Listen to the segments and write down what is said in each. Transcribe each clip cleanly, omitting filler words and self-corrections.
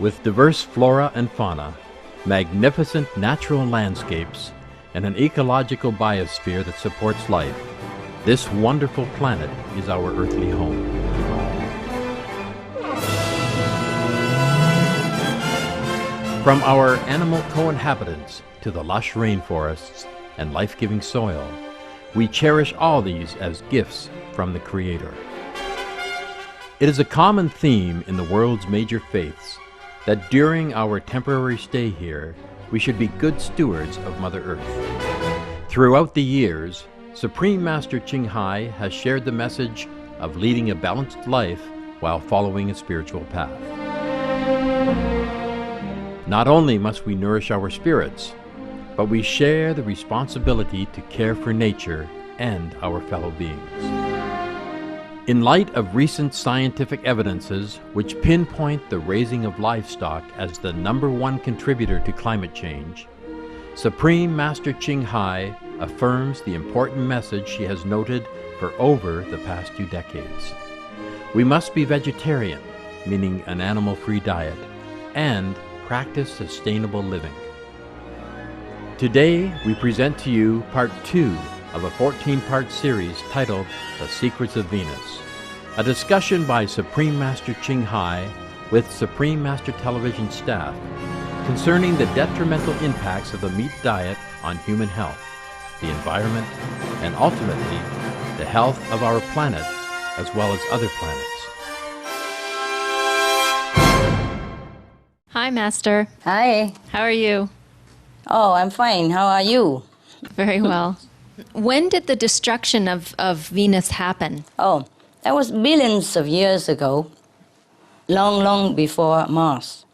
With diverse flora and fauna, magnificent natural landscapes, and an ecological biosphere that supports life, this wonderful planet is our earthly home. From our animal co-inhabitants to the lush rainforests and life-giving soil, we cherish all these as gifts from the Creator. It is a common theme in the world's major faiths that during our temporary stay here, we should be good stewards of Mother Earth. Throughout the years, Supreme Master Ching Hai has shared the message of leading a balanced life while following a spiritual path. Not only must we nourish our spirits, but we share the responsibility to care for nature and our fellow beings. In light of recent scientific evidences which pinpoint the raising of livestock as the #1 contributor to climate change, Supreme Master Ching Hai affirms the important message she has noted for over the past 2 decades. We must be vegetarian, meaning an animal-free diet, and practice sustainable living. Today, we present to you Part 2 of a 14-part series titled The Secrets of Venus, a discussion by Supreme Master Ching Hai with Supreme Master Television staff concerning the detrimental impacts of the meat diet on human health, the environment, and ultimately, the health of our planet as well as other planets. Hi, Master. Hi. How are you? Oh, I'm fine. How are you? Very well. When did the destruction of Venus happen? Oh, that was billions of years ago, long, long before Mars.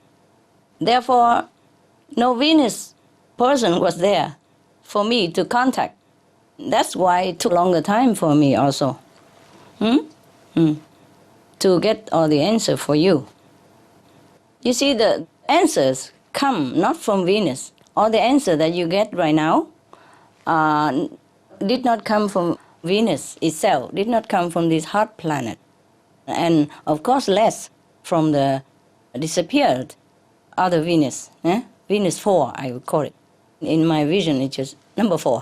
Therefore, no Venus person was there for me to contact. That's why it took longer time for me also. To get all the answer for you. You see, the answers come not from Venus. All the answer that you get right now did not come from Venus itself, did not come from this hot planet. And of course less from the disappeared other Venus. Venus 4, I would call it. In my vision, it's just number 4.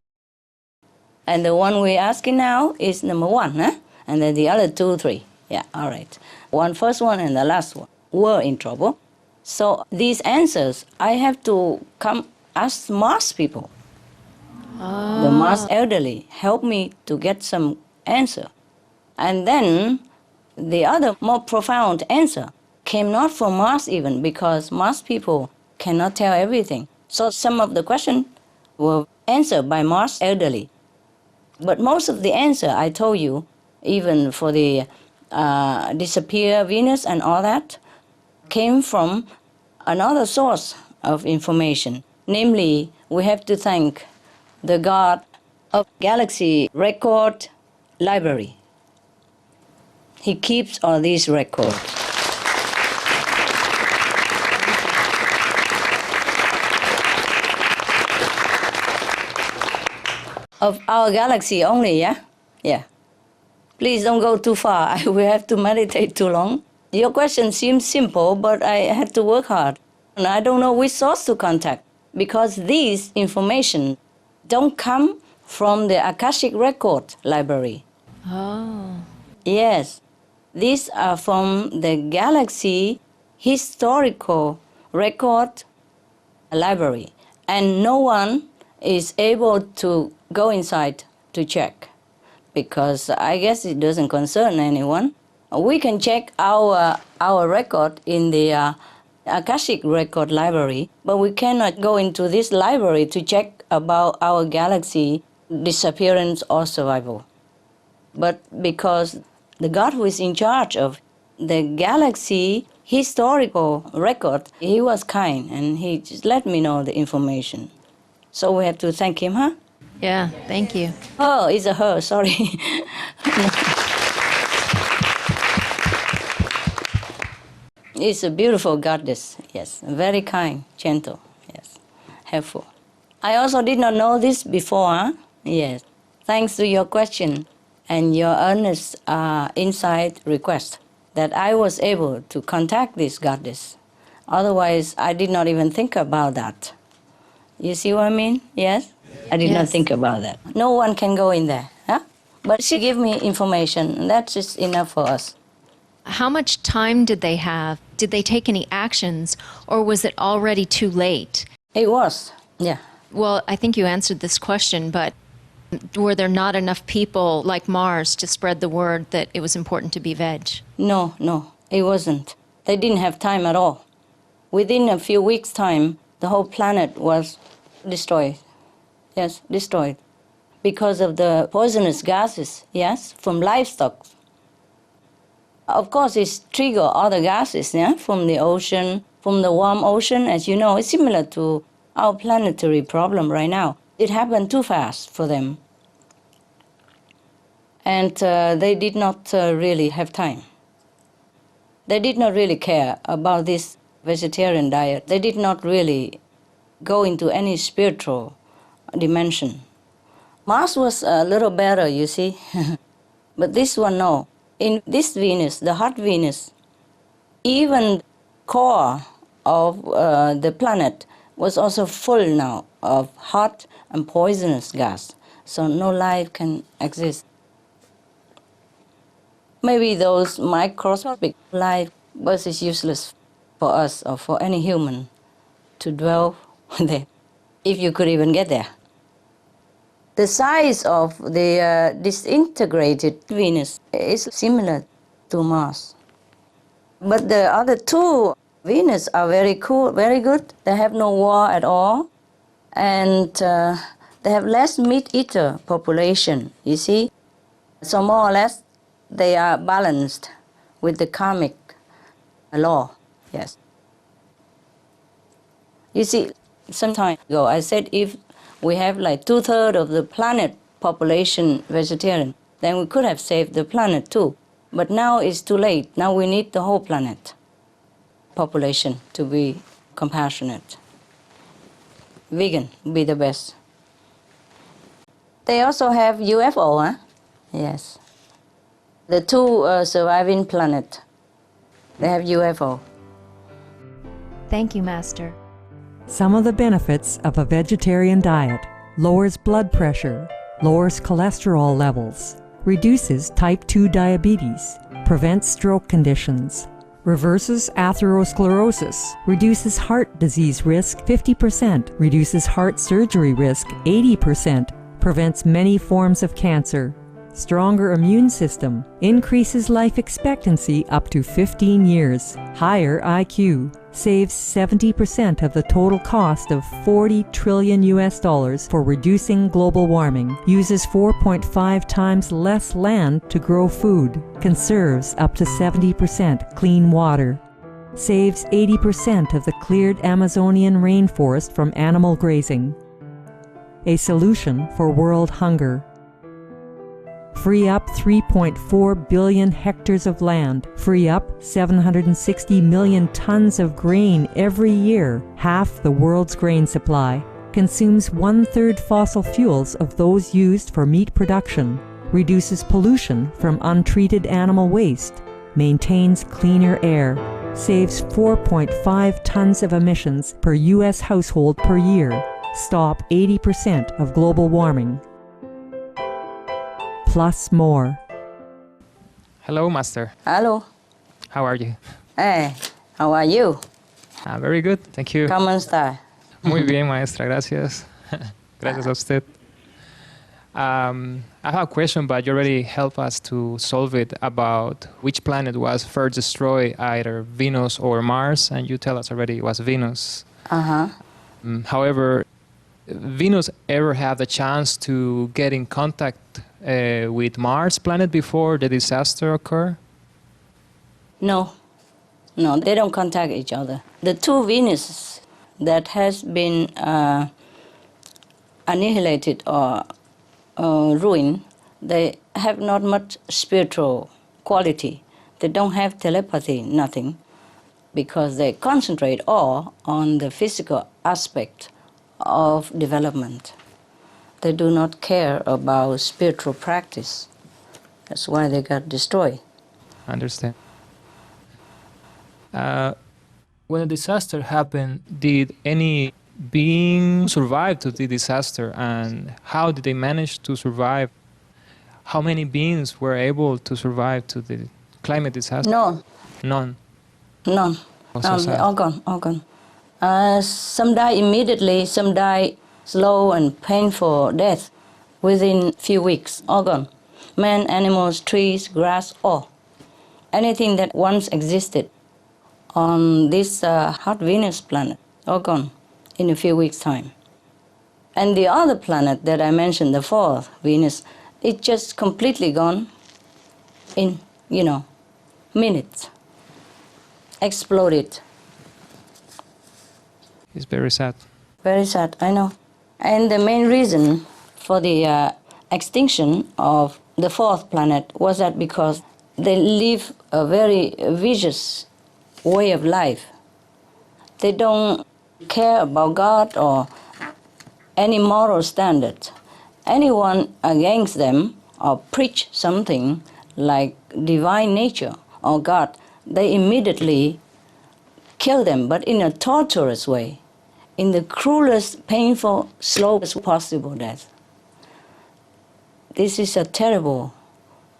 And the one we're asking now is number 1, and then the other 2, 3. Yeah, all right. First one and the last one were in trouble. So these answers, I have to come ask Mars people. The Mars elderly help me to get some answer. And then the other more profound answer came not from Mars even, because Mars people cannot tell everything. So some of the questions were answered by Mars elderly. But most of the answer I told you, even for the disappear Venus and all that, came from another source of information. Namely, we have to thank the God of Galaxy Record Library. He keeps all these records. Of our galaxy only, yeah? Yeah. Please don't go too far. I will have to meditate too long. Your question seems simple, but I had to work hard. And I don't know which source to contact, because these information don't come from the Akashic Record Library. Oh. Yes. These are from the Galaxy Historical Record Library. And no one is able to go inside to check, because I guess it doesn't concern anyone. We can check our record in the Akashic Record Library, but we cannot go into this library to check about our galaxy disappearance or survival. But because the God who is in charge of the galaxy historical record, he was kind and he just let me know the information. So we have to thank him, huh? Yeah, thank you. Oh, it's a her, sorry. It's a beautiful goddess, yes, very kind, gentle, yes, helpful. I also did not know this before, huh? Yes. Thanks to your question and your earnest insight request that I was able to contact this goddess Otherwise, I did not even think about that. You see what I mean? Yes? I did not Yes. think about that. No one can go in there. Huh? But she gave me information, and that's just enough for us. How much time did they have? Did they take any actions, or was it already too late? It was, yeah. Well, I think you answered this question, but were there not enough people like Mars to spread the word that it was important to be veg? No, it wasn't. They didn't have time at all. Within a few weeks' time, the whole planet was destroyed. Yes, destroyed. Because of the poisonous gases, yes, from livestock. Of course, it's trigger other gases, yeah, from the ocean, from the warm ocean. As you know, it's similar to our planetary problem right now. It happened too fast for them. And they did not really have time. They did not really care about this vegetarian diet. They did not really go into any spiritual dimension. Mars was a little better, you see. But this one, no. In this Venus, the hot Venus, even core of the planet was also full now of hot and poisonous gas. So no life can exist. Maybe those microscopic life, but it's useless for us or for any human to dwell there, if you could even get there. The size of the disintegrated Venus is similar to Mars. But the other two Venus are very cool, very good. They have no war at all. And they have less meat-eater population, you see. So more or less, they are balanced with the karmic law, yes. You see, some time ago, I said if we have like 2/3 of the planet population vegetarian, then we could have saved the planet too. But now it's too late. Now we need the whole planet population to be compassionate. Vegan would be the best. They also have UFO, huh? Yes. The two surviving planet, they have UFO. Thank you, Master. Some of the benefits of a vegetarian diet: lowers blood pressure, lowers cholesterol levels, reduces type 2 diabetes, prevents stroke conditions, reverses atherosclerosis, reduces heart disease risk 50%, reduces heart surgery risk 80%, prevents many forms of cancer, stronger immune system, increases life expectancy up to 15 years, higher IQ, saves 70% of the total cost of $40 trillion for reducing global warming, uses 4.5 times less land to grow food, conserves up to 70% clean water, saves 80% of the cleared Amazonian rainforest from animal grazing. A solution for world hunger. Free up 3.4 billion hectares of land, free up 760 million tons of grain every year, half the world's grain supply, consumes 1/3 fossil fuels of those used for meat production, reduces pollution from untreated animal waste, maintains cleaner air, saves 4.5 tons of emissions per U.S. household per year, stop 80% of global warming. Plus more. Hello, Master. Hello. How are you? Hey, how are you? Very good, thank you. ¿Cómo está? Muy bien, maestra, gracias. Gracias a usted. I have a question, but you already helped us to solve it about which planet was first destroyed, either Venus or Mars, and you tell us already it was Venus. Uh-huh. However, Venus ever have the chance to get in contact with Mars planet before the disaster occurred? No, they don't contact each other. The two Venuses that has been annihilated or ruined, they have not much spiritual quality. They don't have telepathy, nothing, because they concentrate all on the physical aspect of development. They do not care about spiritual practice. That's why they got destroyed. I understand. When a disaster happened, did any being survive to the disaster, and how did they manage to survive? How many beings were able to survive to the climate disaster? No, None. none. Oh, so sad. They're all gone, all gone. Some die immediately, some die slow and painful death within few weeks, all gone. Man, animals, trees, grass, all. Anything that once existed on this hot Venus planet, all gone in a few weeks' time. And the other planet that I mentioned, the fourth, Venus, it's just completely gone in, minutes. Exploded. It's very sad. Very sad, I know. And the main reason for the extinction of the fourth planet was that because they live a very vicious way of life. They don't care about God or any moral standard. Anyone against them or preach something like divine nature or God, they immediately kill them, but in a torturous way, in the cruelest, painful, slowest possible death. This is a terrible,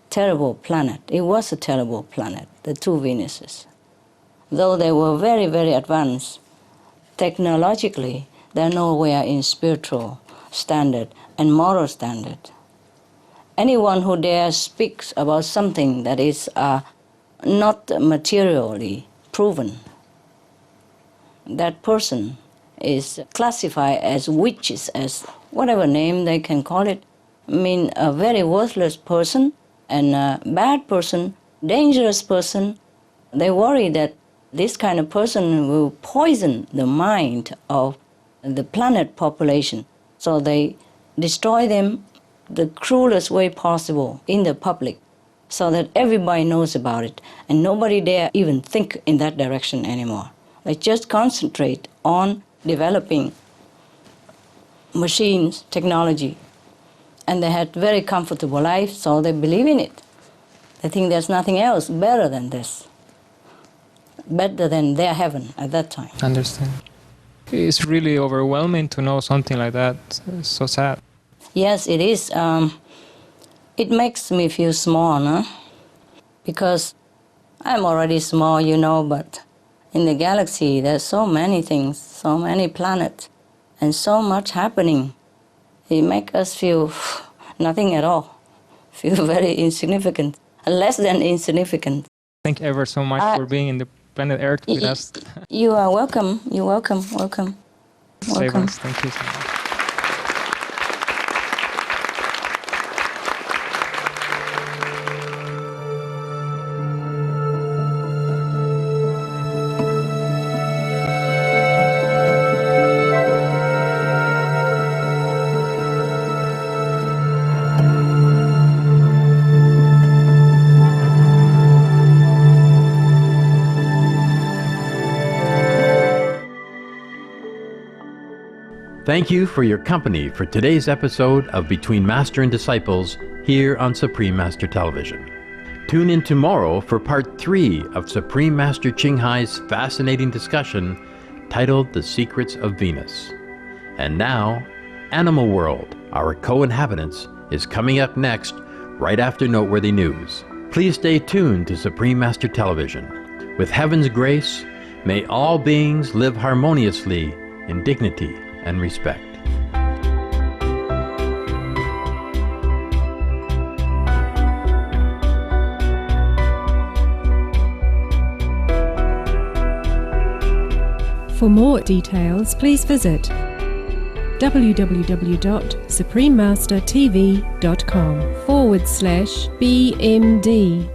terrible planet. It was a terrible planet, the two Venuses. Though they were very, very advanced, technologically, they're nowhere in spiritual standard and moral standard. Anyone who dares speaks about something that is not materially proven, that person is classified as witches, as whatever name they can call it. I mean, a very worthless person and a bad person, dangerous person. They worry that this kind of person will poison the mind of the planet population. So they destroy them the cruelest way possible in the public so that everybody knows about it and nobody dare even think in that direction anymore. They just concentrate on developing machines, technology, and they had very comfortable life, so they believe in it. They think there's nothing else better than this, better than their heaven at that time. Understand. It's really overwhelming to know something like that. It's so sad. Yes, it is. It makes me feel small, no? Because I'm already small, but in the galaxy there's so many things, so many planets, and so much happening. It makes us feel nothing at all, feel very insignificant, less than insignificant. Thank you ever so much for being in the planet Earth with us. You are welcome. You're welcome. Save us. Thank you so much. Thank you for your company for today's episode of Between Master and Disciples here on Supreme Master Television. Tune in tomorrow for part 3 of Supreme Master Ching Hai's fascinating discussion titled The Secrets of Venus. And now, Animal World, Our Co-Inhabitants, is coming up next right after Noteworthy News. Please stay tuned to Supreme Master Television. With heaven's grace, may all beings live harmoniously in dignity and respect. For more details, please visit www.suprememastertv.com/BMD